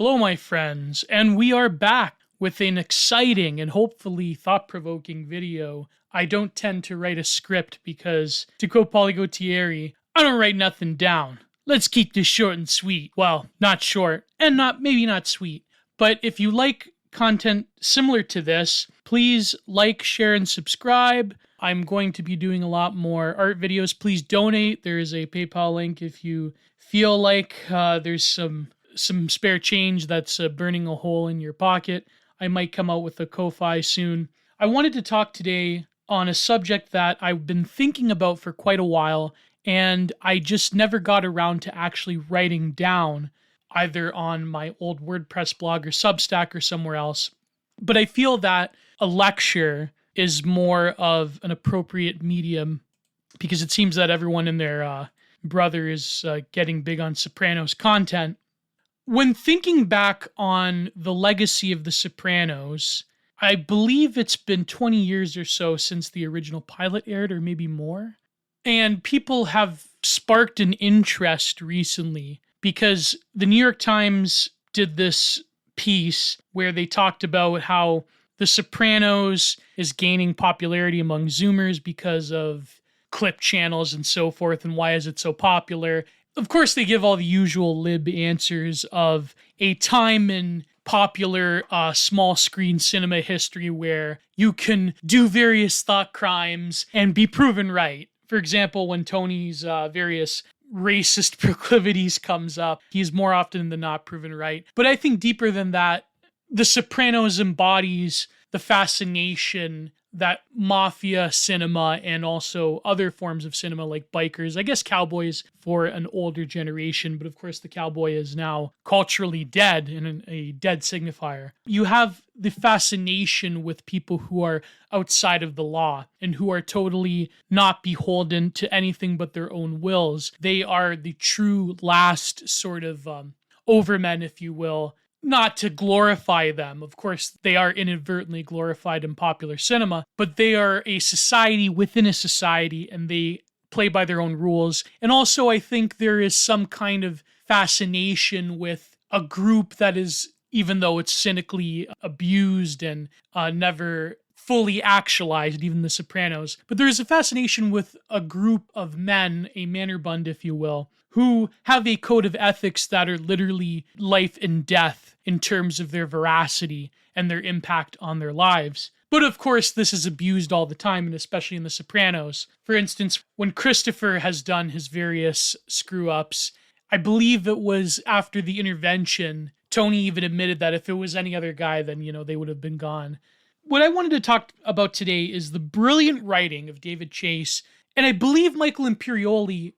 Hello, my friends, and we are back with an exciting and hopefully thought-provoking video. I don't tend to write a script because, to quote Paulie Gautieri, I don't write nothing down. Let's keep this short and sweet. Well, not short, and maybe not sweet. But if you like content similar to this, please like, share, and subscribe. I'm going to be doing a lot more art videos. Please donate. There is a PayPal link if you feel like there's some spare change that's burning a hole in your pocket. I might come out with a Ko-Fi soon. I wanted to talk today on a subject that I've been thinking about for quite a while, and I just never got around to actually writing down, either on my old WordPress blog or Substack or somewhere else. But I feel that a lecture is more of an appropriate medium because it seems that everyone and their brother is getting big on Sopranos content. When thinking back on the legacy of The Sopranos, I believe it's been 20 years or so since the original pilot aired, or maybe more. And people have sparked an interest recently because the New York Times did this piece where they talked about how The Sopranos is gaining popularity among Zoomers because of clip channels and so forth, and why is it so popular? Of course, they give all the usual lib answers of a time in popular small screen cinema history where you can do various thought crimes and be proven right. For example, when Tony's various racist proclivities comes up, he's more often than not proven right. But I think deeper than that, The Sopranos embodies the fascination that mafia cinema and also other forms of cinema like bikers, I guess cowboys for an older generation, but of course the cowboy is now culturally dead and a dead signifier. You have the fascination with people who are outside of the law and who are totally not beholden to anything but their own wills. They are the true last sort of overmen, if you will. Not to glorify them. Of course, they are inadvertently glorified in popular cinema, but they are a society within a society and they play by their own rules. And also, I think there is some kind of fascination with a group that is, even though it's cynically abused and never fully actualized, even The Sopranos, but there is a fascination with a group of men, a Mannerbund, if you will, who have a code of ethics that are literally life and death in terms of their veracity and their impact on their lives. But of course, this is abused all the time, and especially in The Sopranos. For instance, when Christopher has done his various screw-ups, I believe it was after the intervention, Tony even admitted that if it was any other guy, then, they would have been gone. What I wanted to talk about today is the brilliant writing of David Chase, and I believe Michael Imperioli,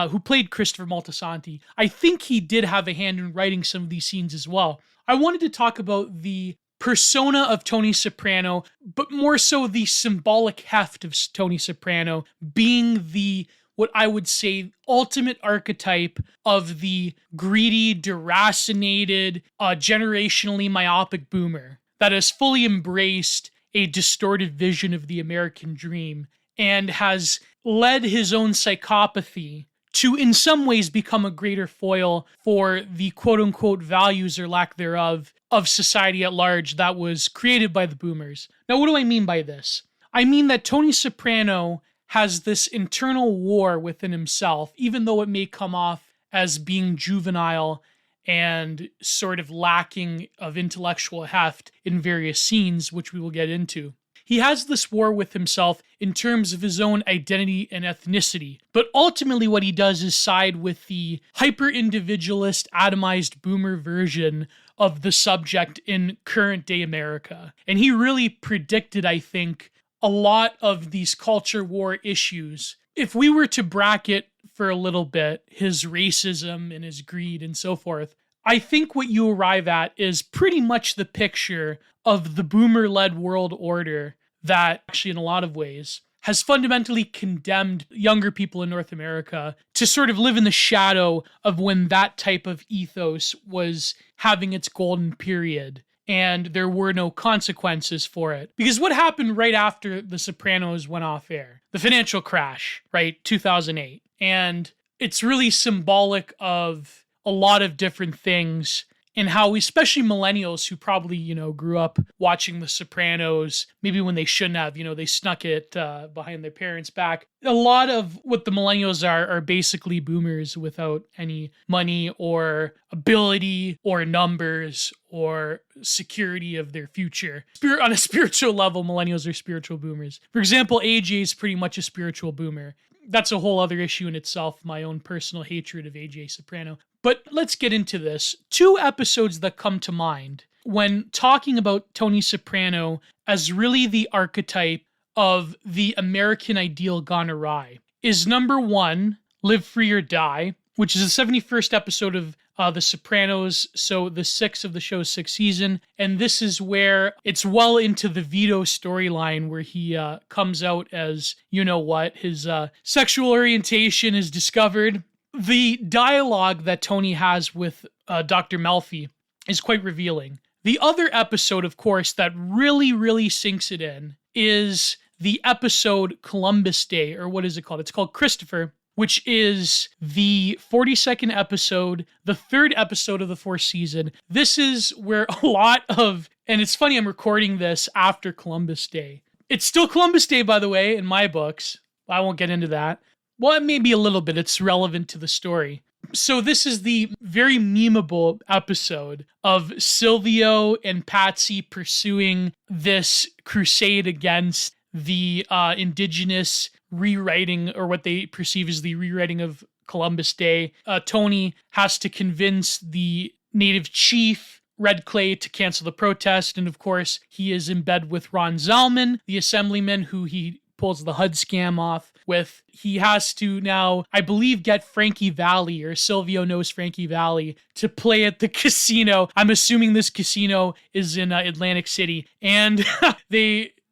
who played Christopher Moltisanti, I think he did have a hand in writing some of these scenes as well. I wanted to talk about the persona of Tony Soprano, but more so the symbolic heft of Tony Soprano being the, what I would say, ultimate archetype of the greedy, deracinated, generationally myopic boomer that has fully embraced a distorted vision of the American dream and has led his own psychopathy to, in some ways, become a greater foil for the quote-unquote values or lack thereof of society at large that was created by the boomers. Now, what do I mean by this? I mean that Tony Soprano has this internal war within himself, even though it may come off as being juvenile and sort of lacking of intellectual heft in various scenes, which we will get into. He has this war with himself in terms of his own identity and ethnicity, but ultimately what he does is side with the hyper-individualist, atomized boomer version of the subject in current-day America. And he really predicted, I think, a lot of these culture war issues. If we were to bracket for a little bit his racism and his greed and so forth, I think what you arrive at is pretty much the picture of the boomer-led world order that actually, in a lot of ways, has fundamentally condemned younger people in North America to sort of live in the shadow of when that type of ethos was having its golden period and there were no consequences for it. Because what happened right after The Sopranos went off air? The financial crash, right? 2008. And it's really symbolic of a lot of different things and how especially millennials who probably, grew up watching The Sopranos, maybe when they shouldn't have, they snuck it behind their parents' back. A lot of what the millennials are basically boomers without any money or ability or numbers or security of their future. On a spiritual level, millennials are spiritual boomers. For example, AJ is pretty much a spiritual boomer. That's a whole other issue in itself, my own personal hatred of AJ Soprano. But let's get into this. 2 episodes that come to mind when talking about Tony Soprano as really the archetype of the American ideal gone awry is number 1, Live Free or Die, which is the 71st episode of The Sopranos, so the 6th of the show's 6th season. And this is where it's well into the Vito storyline where he comes out as, his sexual orientation is discovered. The dialogue that Tony has with Dr. Melfi is quite revealing. The other episode, of course, that really, really sinks it in is the episode Columbus Day, or what is it called? It's called Christopher, which is the 42nd episode, the 3rd episode of the 4th season. This is where a lot of, and it's funny, I'm recording this after Columbus Day. It's still Columbus Day, by the way, in my books. I won't get into that. Well, it may be a little bit. It's relevant to the story. So this is the very memeable episode of Silvio and Patsy pursuing this crusade against the indigenous rewriting, or what they perceive as the rewriting of Columbus Day. Tony has to convince the native chief, Red Clay, to cancel the protest. And of course, he is in bed with Ron Zalman, the assemblyman who he pulls the HUD scam off with. He has to now, I believe, get Frankie Valli, or Silvio knows Frankie Valli, to play at the casino. I'm assuming this casino is in Atlantic City. And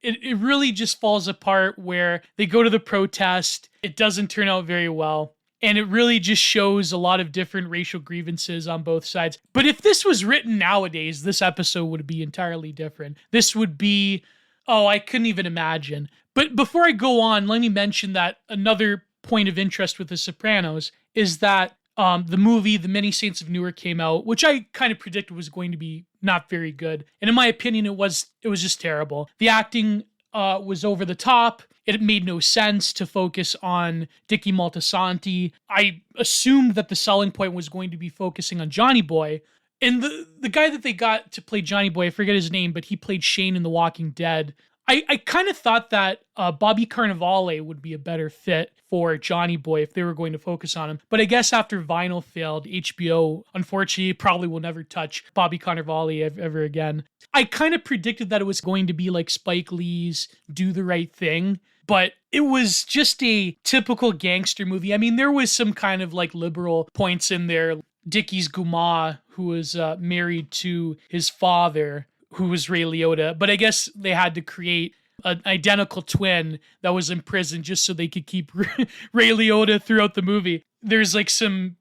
it really just falls apart where they go to the protest. It doesn't turn out very well. And it really just shows a lot of different racial grievances on both sides. But if this was written nowadays, this episode would be entirely different. This would be, I couldn't even imagine. But before I go on, let me mention that another point of interest with The Sopranos is that the movie, The Many Saints of Newark, came out, which I kind of predicted was going to be not very good. And in my opinion, it was just terrible. The acting was over the top. It made no sense to focus on Dickie Moltisanti. I assumed that the selling point was going to be focusing on Johnny Boy. And the guy that they got to play Johnny Boy, I forget his name, but he played Shane in The Walking Dead. I kind of thought that Bobby Cannavale would be a better fit for Johnny Boy if they were going to focus on him. But I guess after Vinyl failed, HBO, unfortunately, probably will never touch Bobby Cannavale ever again. I kind of predicted that it was going to be like Spike Lee's Do the Right Thing, but it was just a typical gangster movie. I mean, there was some kind of like liberal points in there. Dickie's Guma, who was married to his father, who was Ray Liotta, but I guess they had to create an identical twin that was in prison just so they could keep Ray Liotta throughout the movie. There's like some,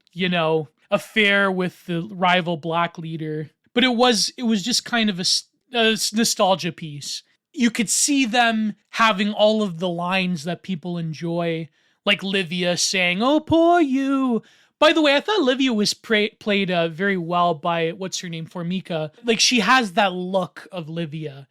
affair with the rival black leader, but it was just kind of a nostalgia piece. You could see them having all of the lines that people enjoy, like Livia saying, "Oh, poor you." By the way, I thought Livia was played very well by, what's her name, Formica. Like, she has that look of Livia.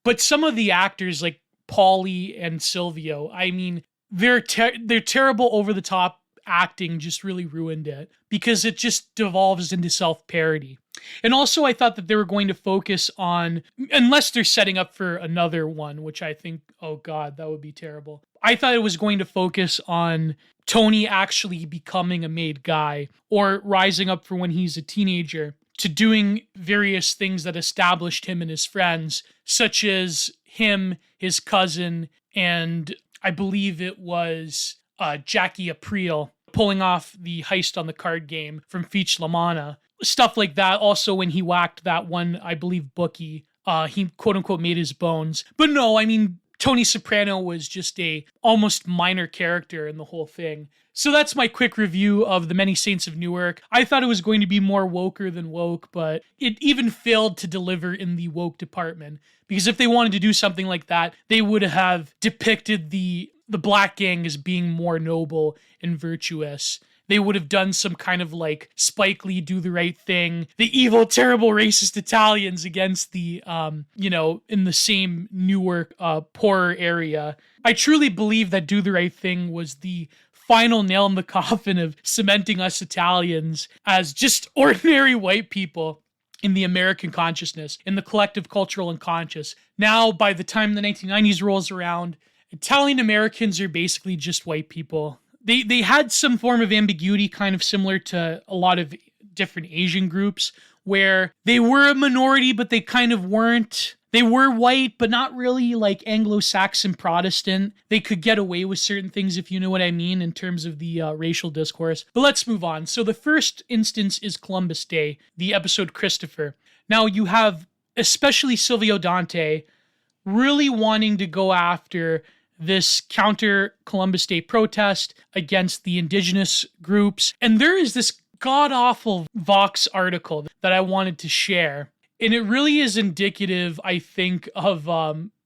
But some of the actors, like Paulie and Silvio, I mean, their terrible over-the-top acting just really ruined it, because it just devolves into self-parody. And also, I thought that they were going to focus on, unless they're setting up for another one, which I think, oh God, that would be terrible. I thought it was going to focus on Tony actually becoming a made guy, or rising up for when he's a teenager, to doing various things that established him and his friends, such as him, his cousin, and I believe it was Jackie Aprile pulling off the heist on the card game from Feach Lamana. Stuff like that. Also, when he whacked that one, I believe, bookie, he quote-unquote made his bones. But no, I mean, Tony Soprano was just a almost minor character in the whole thing. So that's my quick review of The Many Saints of Newark. I thought it was going to be more woker than woke, but it even failed to deliver in the woke department. Because if they wanted to do something like that, they would have depicted the black gang as being more noble and virtuous they would have done some kind of like Spike Lee Do the Right Thing, the evil, terrible, racist Italians against the, in the same Newark, poorer area. I truly believe that Do the Right Thing was the final nail in the coffin of cementing us Italians as just ordinary white people in the American consciousness, in the collective cultural unconscious. Now, by the time the 1990s rolls around, Italian Americans are basically just white people. They had some form of ambiguity, kind of similar to a lot of different Asian groups, where they were a minority, but they kind of weren't. They were white, but not really like Anglo-Saxon Protestant. They could get away with certain things, if you know what I mean, in terms of the racial discourse. But let's move on. So the first instance is Columbus Day, the episode Christopher. Now you have especially Silvio Dante really wanting to go after this counter Columbus Day protest against the indigenous groups. And there is this god-awful Vox article that I wanted to share. And it really is indicative, I think, of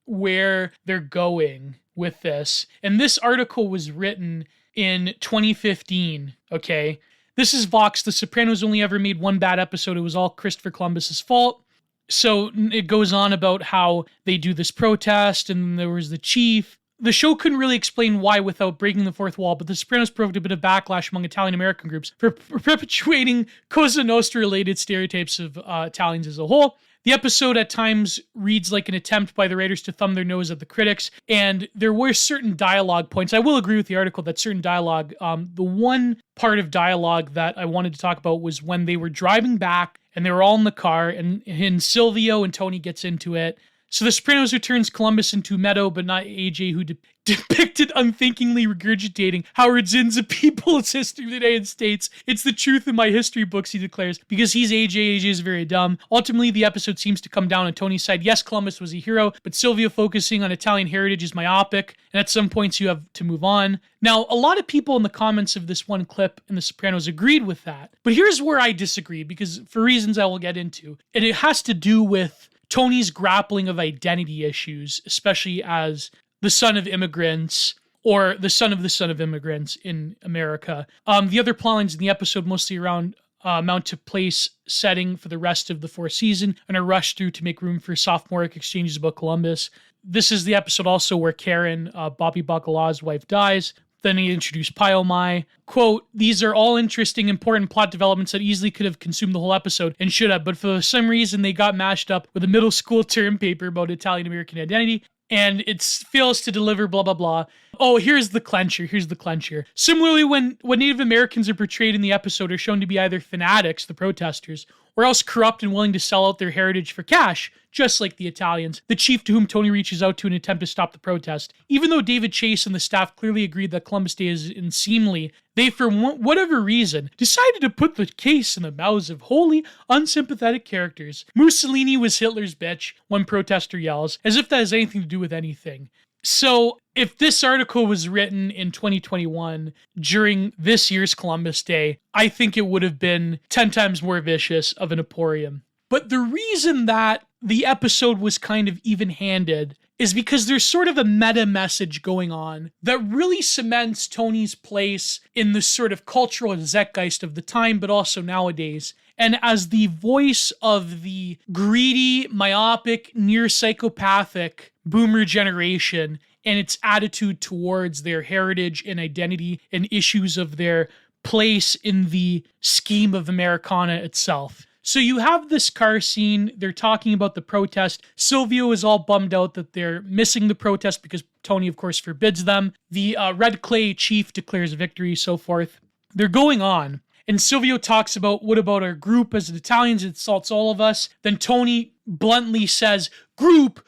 where they're going with this. And this article was written in 2015, okay? This is Vox. The Sopranos only ever made one bad episode. It was all Christopher Columbus's fault. So it goes on about how they do this protest, and there was the chief. The show couldn't really explain why without breaking the fourth wall, but The Sopranos provoked a bit of backlash among Italian-American groups for perpetuating Cosa Nostra-related stereotypes of Italians as a whole. The episode at times reads like an attempt by the writers to thumb their nose at the critics, and there were certain dialogue points. I will agree with the article that certain dialogue, the one part of dialogue that I wanted to talk about was when they were driving back, and they were all in the car, and Silvio and Tony gets into it. So The Sopranos returns Columbus into Meadow, but not AJ, who depicted unthinkingly regurgitating Howard Zinn's A People's History of the United States. It's the truth in my history books, he declares, because he's AJ. AJ is very dumb. Ultimately, the episode seems to come down on Tony's side. Yes, Columbus was a hero, but Silvio focusing on Italian heritage is myopic, and at some points you have to move on. Now, a lot of people in the comments of this one clip in The Sopranos agreed with that, but here's where I disagree, because for reasons I will get into, and it has to do with Tony's grappling of identity issues, especially as the son of immigrants, or the son of immigrants in America. The other plotlines in the episode mostly around mount to place setting for the rest of the fourth season and are rushed through to make room for sophomoric exchanges about Columbus. This is the episode also where Karen, Bobby Bacala's wife, dies. Then he introduced Pyomai. Quote, these are all interesting, important plot developments that easily could have consumed the whole episode and should have, but for some reason they got mashed up with a middle school term paper about Italian-American identity, and it fails to deliver blah, blah, blah. Oh, here's the clencher. Similarly, when Native Americans are portrayed in the episode are shown to be either fanatics, the protesters, or else corrupt and willing to sell out their heritage for cash, just like the Italians, the chief to whom Tony reaches out to in an attempt to stop the protest. Even though David Chase and the staff clearly agreed that Columbus Day is unseemly, they, for whatever reason, decided to put the case in the mouths of wholly unsympathetic characters. Mussolini was Hitler's bitch, one protester yells, as if that has anything to do with anything. So, if this article was written in 2021 during this year's Columbus Day, I think it would have been 10 times more vicious of an emporium. But the reason that the episode was kind of even-handed is because there's sort of a meta message going on that really cements Tony's place in the sort of cultural zeitgeist of the time, but also nowadays. And as the voice of the greedy, myopic, near psychopathic boomer generation and its attitude towards their heritage and identity and issues of their place in the scheme of Americana itself. So you have this car scene, they're talking about the protest. Silvio is all bummed out that they're missing the protest because Tony, of course, forbids them. The Red Clay chief declares victory, so forth. They're going on. And Silvio talks about, what about our group as Italians? It insults all of us. Then Tony bluntly says, group,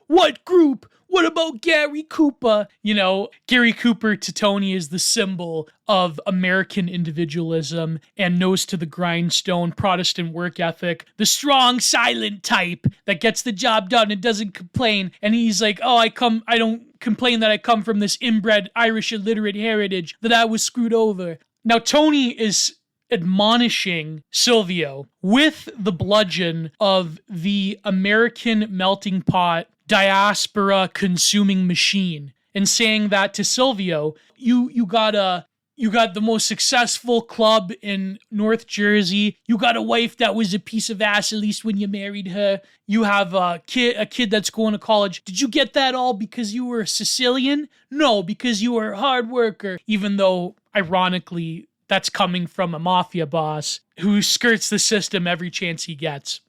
what group? What about Gary Cooper? You know, Gary Cooper to Tony is the symbol of American individualism and nose to the grindstone Protestant work ethic, the strong, silent type that gets the job done and doesn't complain. And he's like, oh, I don't complain that I come from this inbred Irish illiterate heritage, that I was screwed over. Now, Tony is admonishing Silvio with the bludgeon of the American melting pot diaspora consuming machine and saying that to Silvio, you gotta You got the most successful club in North Jersey. You got a wife that was a piece of ass, at least when you married her. You have a kid that's going to college. Did you get that all because you were Sicilian? No, because you were a hard worker. Even though, ironically, that's coming from a mafia boss who skirts the system every chance he gets.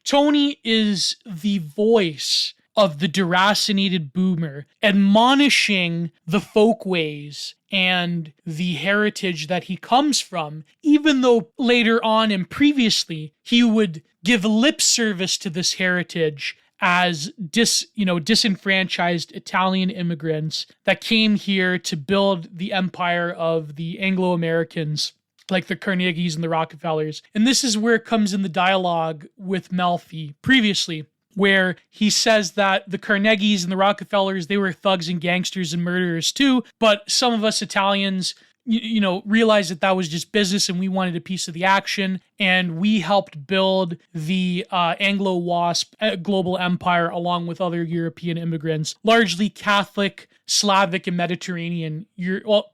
Tony is the voice of the deracinated boomer, admonishing the folkways and the heritage that he comes from, even though later on and previously he would give lip service to this heritage as disenfranchised Italian immigrants that came here to build the empire of the Anglo-Americans, like the Carnegies and the Rockefellers. And this is where it comes in the dialogue with Melfi previously, where he says that the Carnegies and the Rockefellers, they were thugs and gangsters and murderers too, but some of us Italians, realized that was just business and we wanted a piece of the action, and we helped build the Anglo-Wasp global empire along with other European immigrants, largely Catholic, Slavic, and Mediterranean,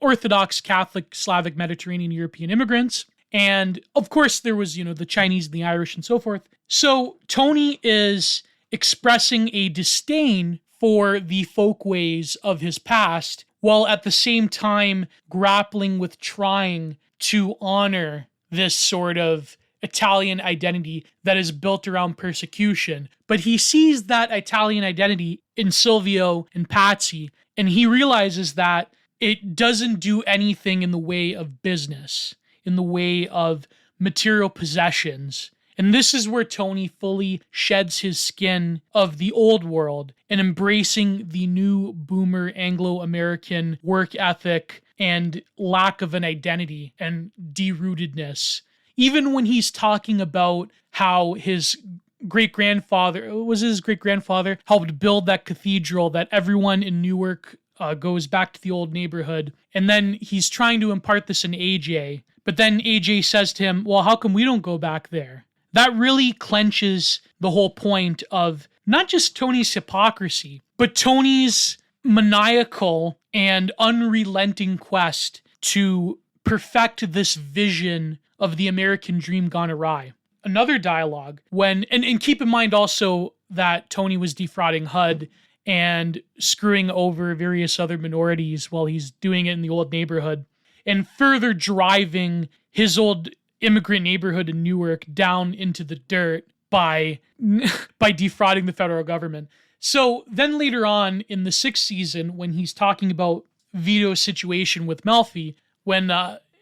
Orthodox Catholic, Slavic, Mediterranean, European immigrants. And of course there was, the Chinese and the Irish and so forth. So Tony is expressing a disdain for the folkways of his past, while at the same time grappling with trying to honor this sort of Italian identity that is built around persecution. But he sees that Italian identity in Silvio and Patsy, and he realizes that it doesn't do anything in the way of business, in the way of material possessions. And this is where Tony fully sheds his skin of the old world and embracing the new boomer Anglo-American work ethic and lack of an identity and derootedness. Even when he's talking about how his great-grandfather helped build that cathedral that everyone in Newark goes back to the old neighborhood. And then he's trying to impart this in AJ. But then AJ says to him, well, how come we don't go back there? That really clenches the whole point of not just Tony's hypocrisy, but Tony's maniacal and unrelenting quest to perfect this vision of the American dream gone awry. Another dialogue when, and keep in mind also that Tony was defrauding HUD and screwing over various other minorities while he's doing it in the old neighborhood, and further driving his old immigrant neighborhood in Newark down into the dirt by defrauding the federal government. So then later on in the 6th season, when he's talking about Vito's situation with Melfi, when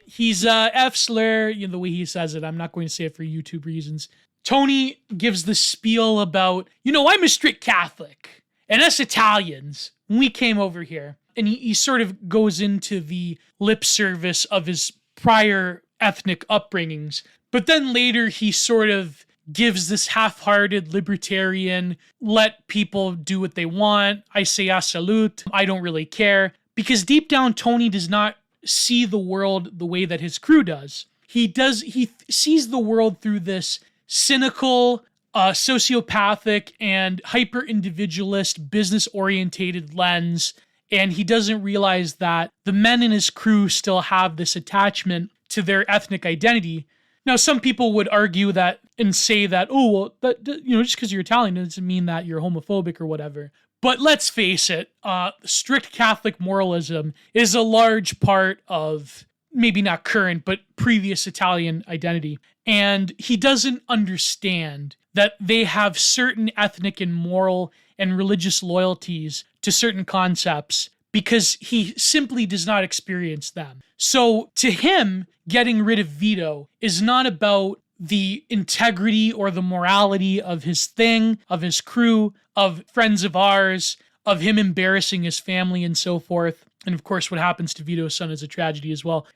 he's F-slur, the way he says it, I'm not going to say it for YouTube reasons, Tony gives the spiel about, I'm a strict Catholic, and us Italians, when we came over here, and he sort of goes into the lip service of his prior ethnic upbringings. But then later he sort of gives this half-hearted libertarian, let people do what they want, I say a salute, I don't really care. Because deep down, Tony does not see the world the way that his crew does. He sees the world through this cynical, sociopathic, and hyper-individualist, business-orientated lens, and he doesn't realize that the men in his crew still have this attachment to their ethnic identity. Now, some people would argue that and say that, just because you're Italian doesn't mean that you're homophobic or whatever. But let's face it, strict Catholic moralism is a large part of maybe not current, but previous Italian identity. And he doesn't understand that they have certain ethnic and moral and religious loyalties to certain concepts because he simply does not experience them. So to him, getting rid of Vito is not about the integrity or the morality of his thing, of his crew, of friends of ours, of him embarrassing his family and so forth. And of course, what happens to Vito's son is a tragedy as well.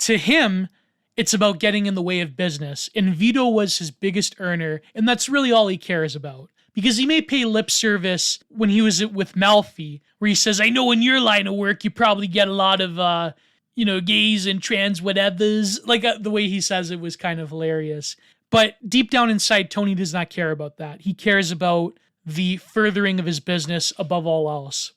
To him, it's about getting in the way of business. And Vito was his biggest earner, and that's really all he cares about. Because he may pay lip service when he was with Melfi, where he says, I know in your line of work, you probably get a lot of, gays and trans whatevers. Like the way he says it was kind of hilarious. But deep down inside, Tony does not care about that. He cares about the furthering of his business above all else.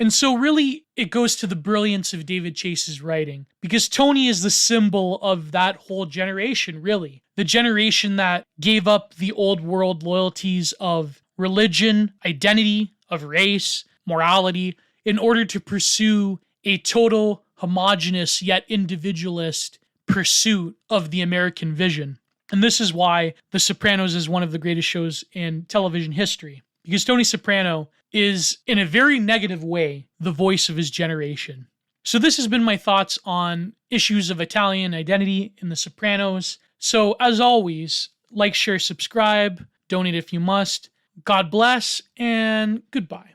And so really it goes to the brilliance of David Chase's writing, because Tony is the symbol of that whole generation, really. The generation that gave up the old world loyalties of religion, identity, of race, morality, in order to pursue a total, homogenous, yet individualist pursuit of the American vision. And this is why The Sopranos is one of the greatest shows in television history. Because Tony Soprano is, in a very negative way, the voice of his generation. So this has been my thoughts on issues of Italian identity in The Sopranos. So as always, like, share, subscribe, donate if you must. God bless, and goodbye.